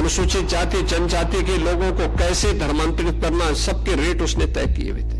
अनुसूचित जाति जनजाति के लोगों को कैसे धर्मांतरित करना, सबके रेट उसने तय किए हुए थे।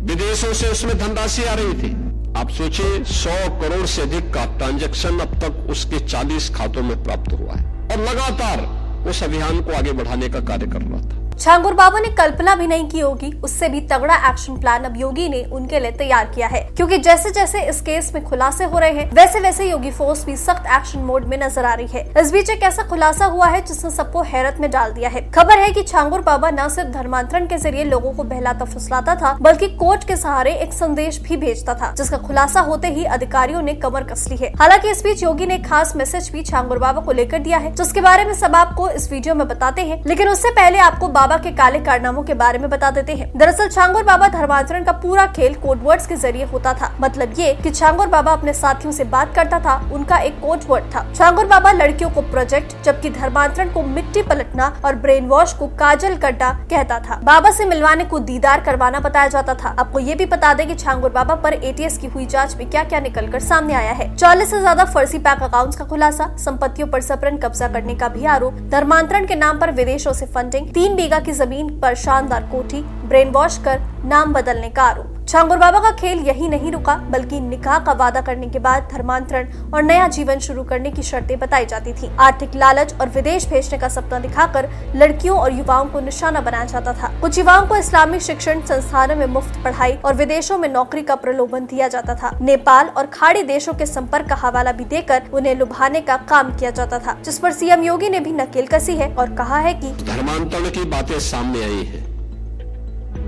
विदेशों से उसमें धनराशि आ रही थी। आप सोचिए 100 करोड़ से अधिक का ट्रांजैक्शन अब तक उसके 40 खातों में प्राप्त हुआ है और लगातार उस अभियान को आगे बढ़ाने का कार्य कर रहा था। छांगुर बाबा ने कल्पना भी नहीं की होगी, उससे भी तगड़ा एक्शन प्लान अब योगी ने उनके लिए तैयार किया है, क्योंकि जैसे जैसे इस केस में खुलासे हो रहे हैं वैसे वैसे योगी फोर्स भी सख्त एक्शन मोड में नजर आ रही है। इस बीच एक ऐसा खुलासा हुआ है जिसने सबको हैरत में डाल दिया है। खबर है कि छांगुर बाबा न सिर्फ धर्मांतरण के जरिए लोगों को बहलाता फुसलाता था, बल्कि कोर्ट के सहारे एक संदेश भी भेजता था, जिसका खुलासा होते ही अधिकारियों ने कमर कस ली है। हालांकि इस बीच योगी ने खास मैसेज भी छांगुर बाबा को लेकर दिया है, जिसके बारे में सब आपको इस वीडियो में बताते हैं। लेकिन उससे पहले आपको बाबा के काले कारनामों के बारे में बता देते हैं। दरअसल छांगुर बाबा धर्मांतरण का पूरा खेल कोड वर्ड्स के जरिए होता था। मतलब ये कि छांगुर बाबा अपने साथियों से बात करता था, उनका एक कोड वर्ड था। छांगुर बाबा लड़कियों को प्रोजेक्ट, जबकि धर्मांतरण को मिट्टी पलटना और ब्रेन वॉश को काजल गड्ढा कहता था। बाबा से मिलवाने को दीदार करवाना बताया जाता था। आपको ये भी बता दें कि छांगुर बाबा पर एटीएस की हुई जांच में क्या क्या निकलकर सामने आया है। 40 से ज्यादा फर्जी बैंक अकाउंट्स का खुलासा, संपत्तियों पर सबरन कब्जा करने का भी आरोप, धर्मांतरण के नाम पर विदेशों से फंडिंग, 3 बीघा की जमीन पर शानदार कोठी, ब्रेन वॉश कर नाम बदलने का आरोप। छांगुर बाबा का खेल यही नहीं रुका, बल्कि निकाह का वादा करने के बाद धर्मांतरण और नया जीवन शुरू करने की शर्तें बताई जाती थी। आर्थिक लालच और विदेश भेजने का सपना दिखाकर लड़कियों और युवाओं को निशाना बनाया जाता था। कुछ युवाओं को इस्लामिक शिक्षण संस्थानों में मुफ्त पढ़ाई और विदेशों में नौकरी का प्रलोभन दिया जाता था। नेपाल और खाड़ी देशों के संपर्क का हवाला भी देकर उन्हें लुभाने का काम किया जाता था, जिस पर सीएम योगी ने भी नकेल कसी है और कहा है कि धर्मांतरण की बातें सामने आई है।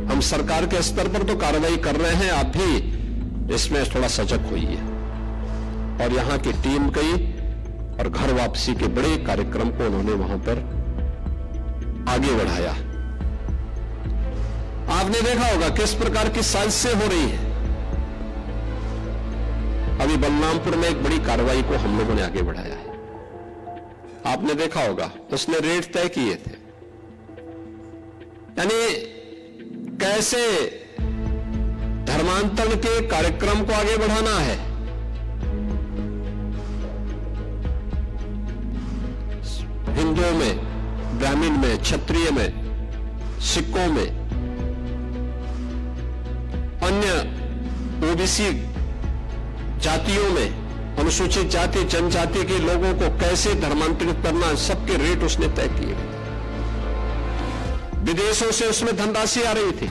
हम सरकार के स्तर पर तो कार्रवाई कर रहे हैं, आप भी इसमें थोड़ा सजग होइए। और यहाँ की टीम गई और घर वापसी के बड़े कार्यक्रम को उन्होंने वहां पर आगे बढ़ाया। आपने देखा होगा किस प्रकार की साजिशें हो रही है। अभी बलरामपुर में एक बड़ी कार्रवाई को हम लोगों ने आगे बढ़ाया है। आपने देखा होगा उसने रेट तय किए थे। यानी कैसे धर्मांतरण के कार्यक्रम को आगे बढ़ाना है। हिंदुओं में, ब्राह्मण में, क्षत्रिय में, सिखों में, अन्य ओबीसी जातियों में, अनुसूचित जाति जनजाति के लोगों को कैसे धर्मांतरित करना, सबके रेट उसने तय किए। विदेशों से उसमें धनराशि आ रही थी।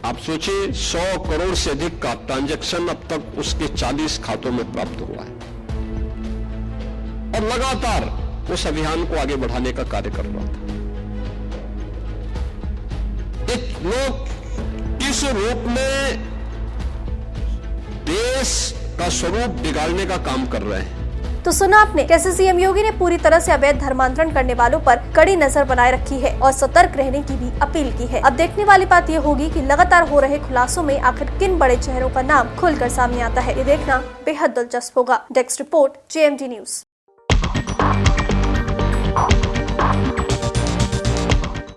आप सोचिए 100 करोड़ से अधिक का ट्रांजैक्शन अब तक उसके 40 खातों में प्राप्त हुआ है और लगातार उस अभियान को आगे बढ़ाने का कार्य कर रहा था। एक लोग किस रूप में देश का स्वरूप बिगाड़ने का काम कर रहे हैं। तो सुना आपने कैसे सीएम योगी ने पूरी तरह से अवैध धर्मांतरण करने वालों पर कड़ी नजर बनाए रखी है और सतर्क रहने की भी अपील की है। अब देखने वाली बात ये होगी कि लगातार हो रहे खुलासों में आखिर किन बड़े चेहरों का नाम खुलकर सामने आता है। ये देखना बेहद दिलचस्प होगा। Desk report, JMT news.